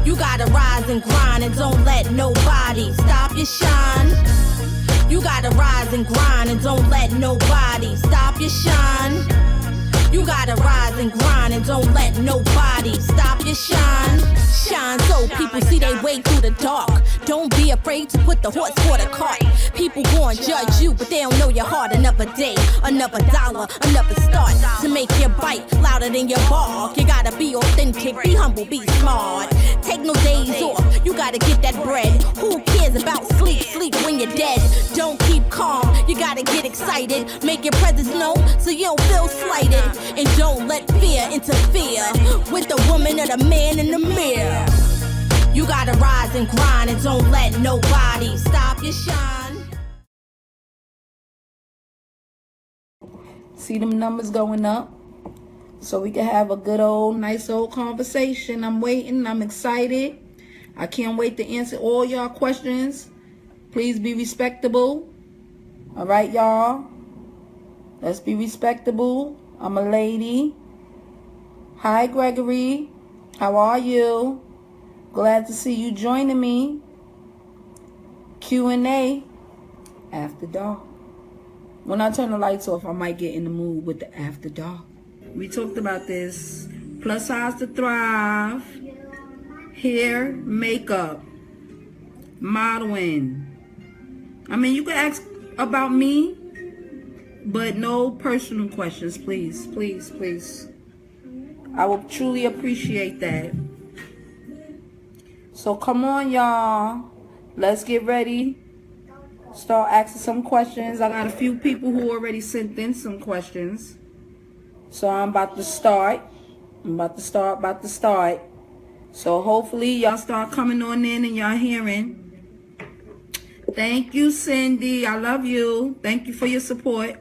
You gotta rise and grind and don't let nobody stop your shine. You gotta rise and grind and don't let nobody stop your shine. You gotta rise and grind and don't let nobody stop your shine. Shine so people see they way through the dark. Don't be afraid to put the horse for the cart. People gon' judge you, but they don't know your heart. Another day, another dollar, another start to make your bite louder than your bark. You gotta be authentic, be humble, be smart. Take no days off, you gotta get that bread. Who cares about sleep? Sleep when you're dead. Don't keep calm, you gotta get excited. Make your presence known so you don't feel slighted. And don't let fear interfere with the woman or the man in the mirror. You gotta rise and grind and don't let nobody stop your shine. See them numbers going up so we can have a good old, nice old conversation. I'm waiting. I'm excited. I can't wait to answer all y'all questions. Please be respectable. All right, y'all. Let's be respectable. I'm a lady. Hi, Gregory. How are you? Glad to see you joining me. Q&A after dark. When I turn the lights off, I might get in the mood with the after dark. We talked about this. Plus size to thrive. Hair, makeup, modeling. I mean, you can ask about me, but no personal questions, please, please, please. I will truly appreciate that. So come on, y'all. Let's get ready. Start asking some questions. I got a few people who already sent in some questions. So I'm about to start. About to start. So hopefully y'all start coming on in and y'all hearing. Thank you, Cindy. I love you. Thank you for your support.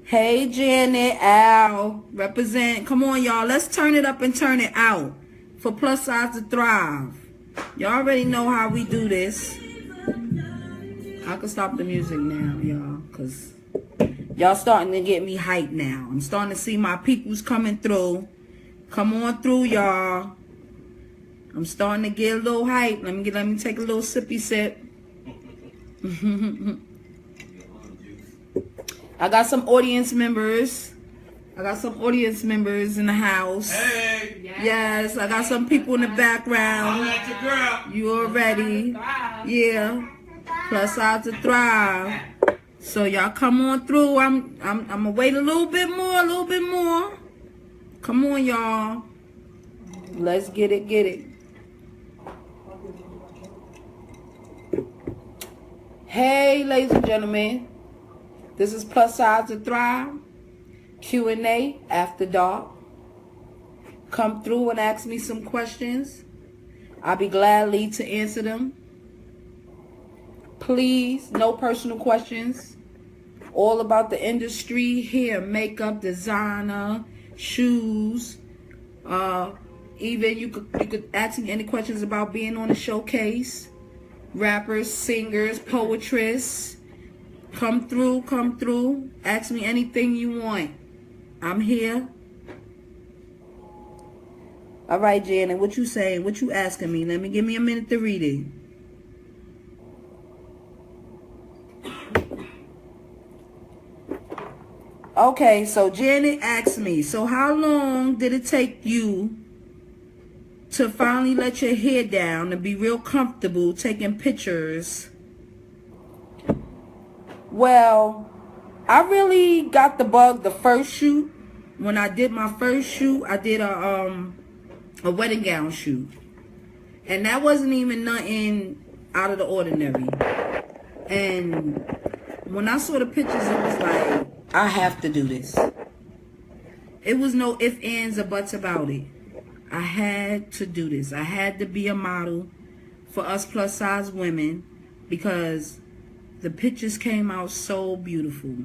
Hey, Janet, Al, represent. Come on, y'all. Let's turn it up and turn it out for Plus Size to Thrive. Y'all already know how we do this. I can stop the music now, y'all, because y'all starting to get me hyped now. I'm starting to see my peoples coming through. Come on through, y'all. I'm starting to get a little hype. Let me take a little sippy sip. I got some audience members. in the house. Hey. Yes, I got some people in the background. I'm at your girl. You already. Yeah. Plus Size to Thrive. So y'all come on through. I'm gonna wait a little bit more. Come on, y'all. Let's get it. Hey, ladies and gentlemen. This is Plus Size to Thrive. Q&A after dark. Come through and ask me some questions. I'll be gladly to answer them. Please, no personal questions. All about the industry, hair, makeup, designer, shoes. Even you could ask me any questions about being on the showcase. Rappers, singers, poetess. Come through. Ask me anything you want. I'm here. All right, Janet, what you saying? What you asking me? Give me a minute to read it. Okay, so Janet asked me, so how long did it take you to finally let your hair down and be real comfortable taking pictures? Well, I really got the bug the first shoot. When I did my first shoot, I did a wedding gown shoot. And that wasn't even nothing out of the ordinary. And when I saw the pictures, it was like, I have to do this. It was no ifs, ands, or buts about it. I had to do this. I had to be a model for us plus size women because the pictures came out so beautiful.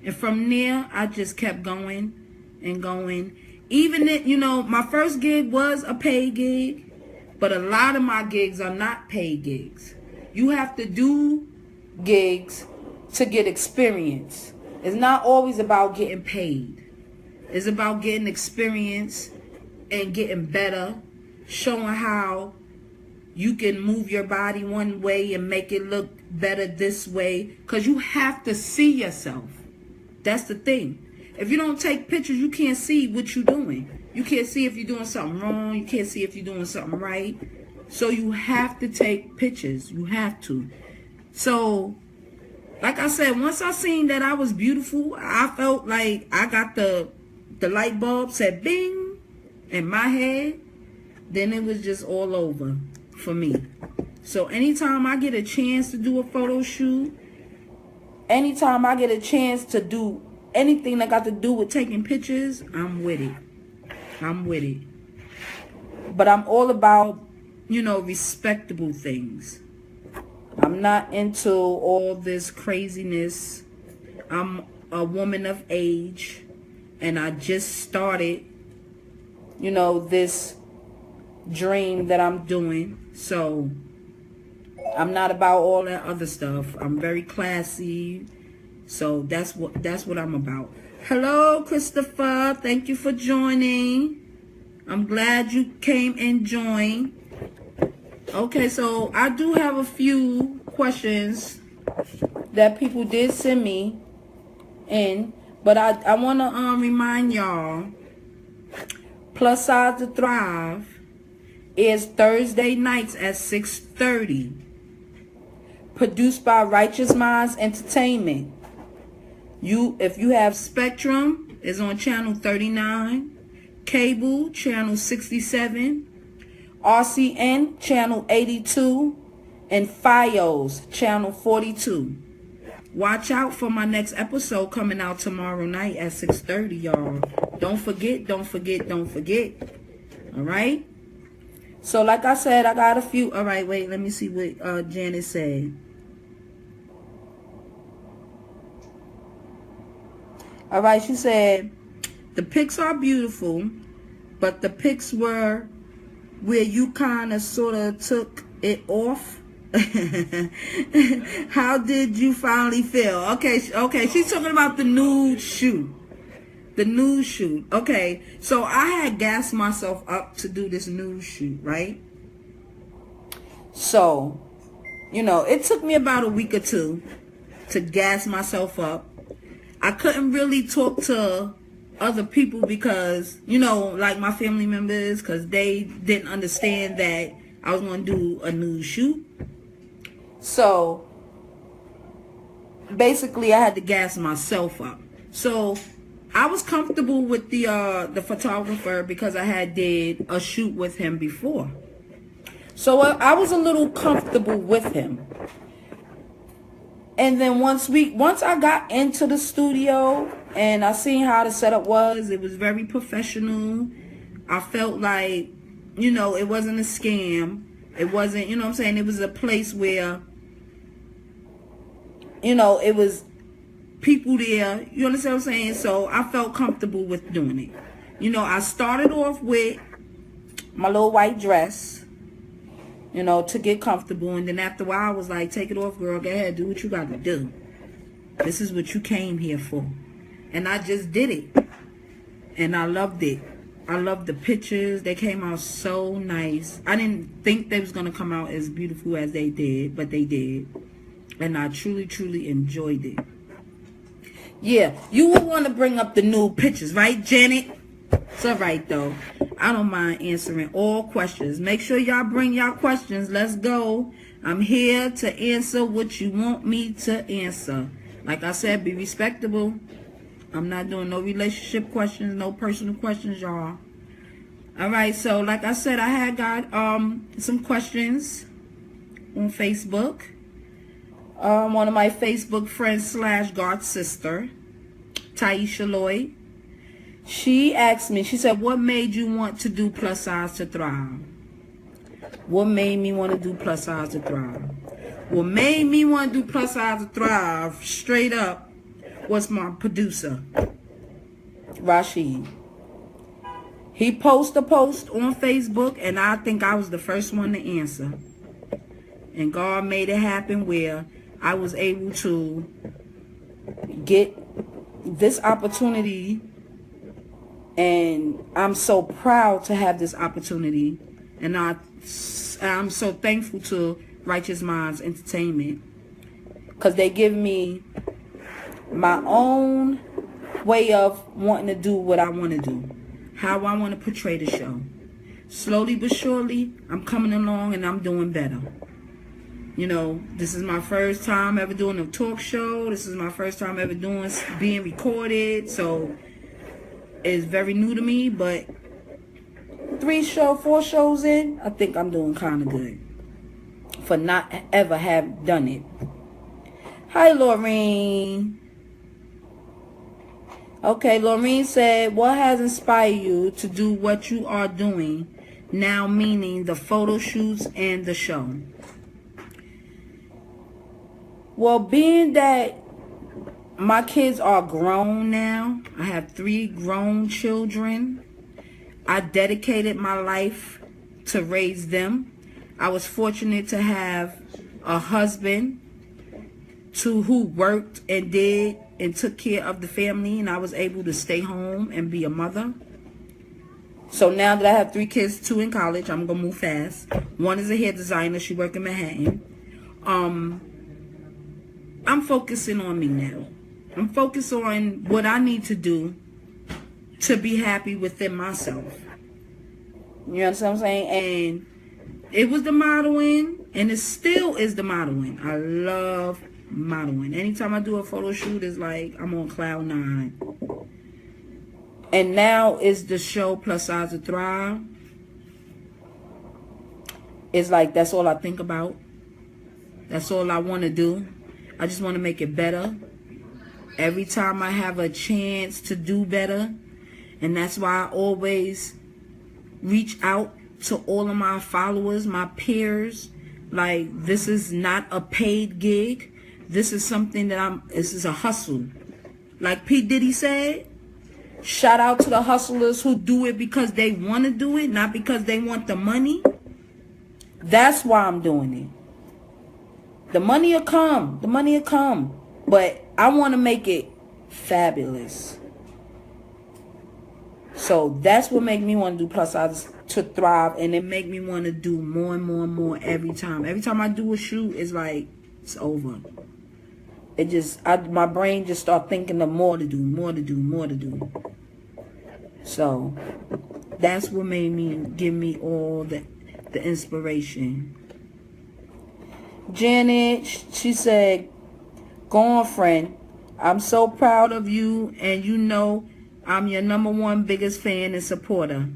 And from there, I just kept going and going. Even if, my first gig was a paid gig, but a lot of my gigs are not paid gigs. You have to do gigs to get experience. It's not always about getting paid. It's about getting experience and getting better, showing how you can move your body one way and make it look better this way, because you have to see yourself. That's the thing. If you don't take pictures, you can't see what you're doing. You can't see if you're doing something wrong. You can't see if you're doing something right. So you have to take pictures. You have to. So, like I said, once I seen that I was beautiful, I felt like I got the light bulb said bing in my head. Then it was just all over for me. So anytime I get a chance to do a photo shoot, anytime I get a chance to do anything that got to do with taking pictures, I'm with it. I'm with it. But I'm all about, you know, respectable things. I'm not into all this craziness. I'm a woman of age, and I just started, you know, this dream that I'm doing. So I'm not about all that other stuff. I'm very classy. So that's what I'm about. Hello, Christopher. Thank you for joining. I'm glad you came and joined. Okay, so I do have a few questions that people did send me in, but I want to remind y'all, Plus Size to Thrive is Thursday nights at 6:30. Produced by Righteous Minds Entertainment. If you have Spectrum, it's on channel 39, Cable channel 67, RCN channel 82, and FiOS channel 42. Watch out for my next episode coming out tomorrow night at 6:30, y'all. Don't forget, don't forget, don't forget. All right? So like I said, I got a few. All right, wait, let me see what Janet said. All right, she said, the pics are beautiful, but the pics were where you kind of sort of took it off. How did you finally feel? Okay, she's talking about the nude shoot. The nude shoot. Okay, so I had gassed myself up to do this nude shoot, right? So, you know, it took me about a week or two to gas myself up. I couldn't really talk to other people because, you know, like my family members, because they didn't understand that I was going to do a nude shoot. So, basically, I had to gas myself up. So, I was comfortable with the photographer because I had did a shoot with him before. So, I was a little comfortable with him. And then once I got into the studio and I seen how the setup was, it was very professional. I felt like, you know, it wasn't a scam. It wasn't, you know what I'm saying? It was a place where, you know, it was people there. You understand what I'm saying? So I felt comfortable with doing it. You know, I started off with my little white dress, you know, to get comfortable. And then after a while, I was like, take it off, girl. Go ahead, do what you got to do. This is what you came here for. And I just did it. And I loved it. I loved the pictures. They came out so nice. I didn't think they was going to come out as beautiful as they did, but they did. And I truly, truly enjoyed it. Yeah, you will want to bring up the new pictures, right, Janet? It's all right, though. I don't mind answering all questions. Make sure y'all bring y'all questions. Let's go. I'm here to answer what you want me to answer. Like I said, be respectable. I'm not doing no relationship questions, no personal questions, y'all. All right, so like I said, I had got some questions on Facebook. One of my Facebook friends / God sister, Taisha Lloyd. She asked me, she said, what made you want to do Plus Size to Thrive? What made me want to do Plus Size to Thrive? What made me want to do Plus Size to Thrive, straight up, was my producer, Rashid. He posted a post on Facebook, and I think I was the first one to answer. And God made it happen where I was able to get this opportunity. And I'm so proud to have this opportunity. And I I'm so thankful to Righteous Minds Entertainment, because they give me my own way of wanting to do what I want to do, how I want to portray the show. Slowly but surely, I'm coming along and I'm doing better. You know, this is my first time ever doing a talk show. This is my first time ever being recorded. So it's very new to me, but 4 shows in, I think I'm doing kind of good for not ever have done it. Hi, Laureen. Okay, Laureen said, what has inspired you to do what you are doing now, meaning the photo shoots and the show? Well, being that my kids are grown now, I have 3 grown children. I dedicated my life to raise them. I was fortunate to have a husband who worked and did and took care of the family, and I was able to stay home and be a mother. So now that I have 3 kids, 2 in college, I'm gonna move fast. One is a hair designer, she works in Manhattan. I'm focusing on me now. I'm focused on what I need to do to be happy within myself. You know what I'm saying? And it was the modeling, and it still is the modeling. I love modeling. Anytime I do a photo shoot, it's like I'm on cloud 9. And now is the show Plus Size to Thrive. It's like that's all I think about. That's all I want to do. I just want to make it better. Every time I have a chance to do better. And that's why I always reach out to all of my followers, my peers. Like, this is not a paid gig. This is something that this is a hustle. Like P. Diddy said, shout out to the hustlers who do it because they want to do it, not because they want the money. That's why I'm doing it. The money will come. The money will come. But I want to make it fabulous. So that's what makes me want to do Plus Size to Thrive. And it make me want to do more and more and more every time. Every time I do a shoot, it's like, it's over. It just, my brain just start thinking of more to do, more to do, more to do. So that's what made me, give me all the inspiration. Janet, she said, go on, friend. I'm so proud of you, and you know I'm your #1 biggest fan and supporter.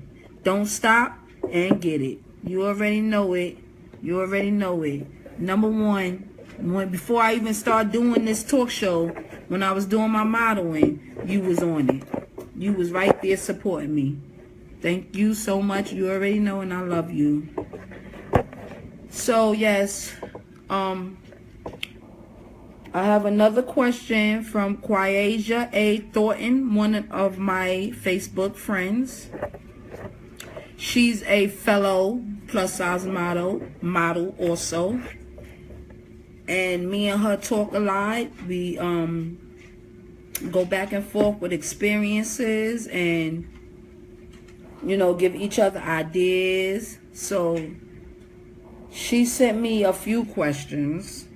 Don't stop and get it. You already know it. You already know it. #1, before I even started doing this talk show, when I was doing my modeling, you was on it. You was right there supporting me. Thank you so much. You already know, and I love you. So, yes, I have another question from Quasia A. Thornton, one of my Facebook friends. She's a fellow plus size model also. And me and her talk a lot. We go back and forth with experiences and, you know, give each other ideas. So she sent me a few questions.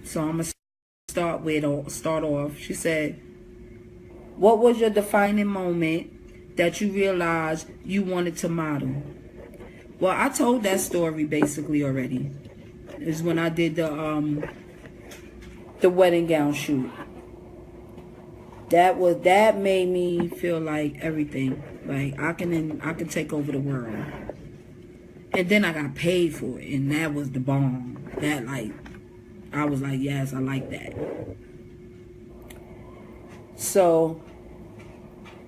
So I'm going to start off. She said, what was your defining moment that you realized you wanted to model? Well, I told that story basically already. Is when I did the wedding gown shoot. That made me feel like everything. Like I can take over the world. And then I got paid for it, and that was the bomb. That, like, I was like, yes, I like that. So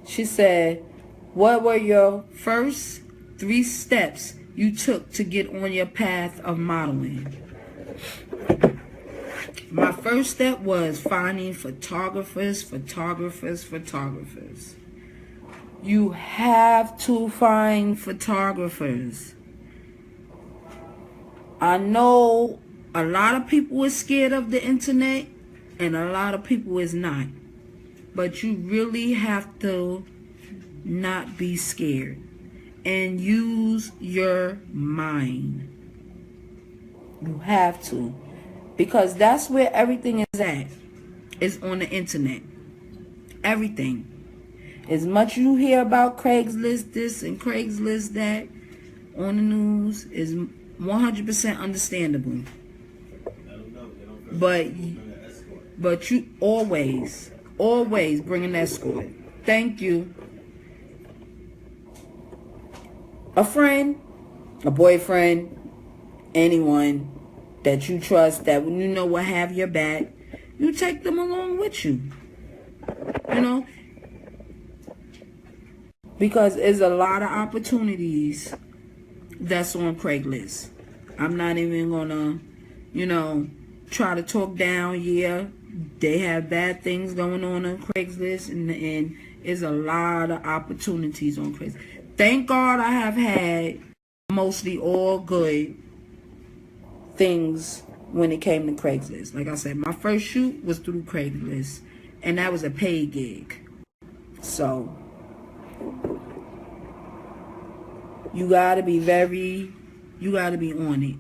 she said, what were your first 3 steps you took to get on your path of modeling? My first step was finding photographers. You have to find photographers. I know a lot of people are scared of the internet, and a lot of people is not. But you really have to not be scared and use your mind. You have to. Because that's where everything is at. It's on the internet. Everything. As much you hear about Craigslist this and Craigslist that on the news is 100% understandable. But you always bring an escort. Thank you. A friend, a boyfriend, anyone that you trust, that when you know will have your back, you take them along with you. You know? Because there's a lot of opportunities that's on Craigslist. I'm not even gonna, try to talk down. Yeah, they have bad things going on Craigslist, and there's a lot of opportunities on Craigslist. Thank God I have had mostly all good things when it came to Craigslist. Like I said, my first shoot was through Craigslist, and that was a paid gig. So you gotta be on it.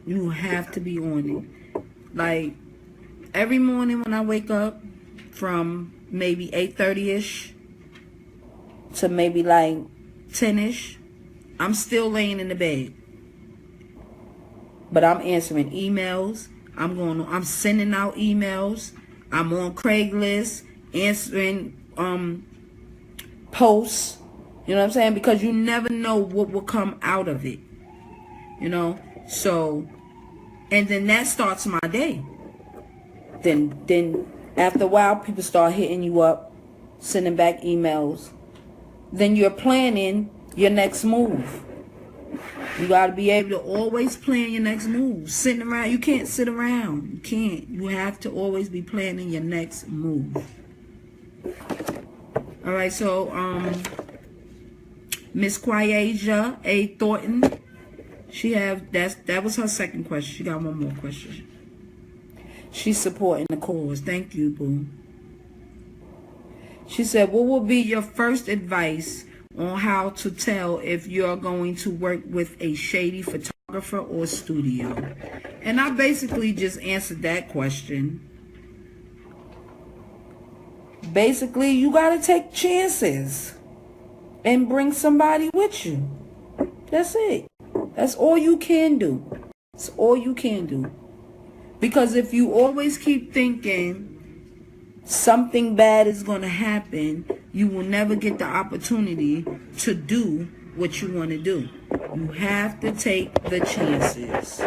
You have to be on it. Like, every morning when I wake up from maybe 8:30ish to maybe like 10ish, I'm still laying in the bed. But I'm answering emails. I'm sending out emails. I'm on Craigslist answering posts. You know what I'm saying? Because you never know what will come out of it. So, and then that starts my day. Then after a while, people start hitting you up, sending back emails. Then you're planning your next move. You got to be able to always plan your next move. Sitting around, you can't sit around. You can't. You have to always be planning your next move. All right, so Miss Quayasia A. Thornton, that was her second question. She got one more question. She's supporting the cause. Thank you, boo. She said, what will be your first advice on how to tell if you're going to work with a shady photographer or studio? And I basically just answered that question. Basically, you got to take chances and bring somebody with you. That's it. That's all you can do. That's all you can do. Because if you always keep thinking something bad is going to happen, you will never get the opportunity to do what you want to do. You have to take the chances.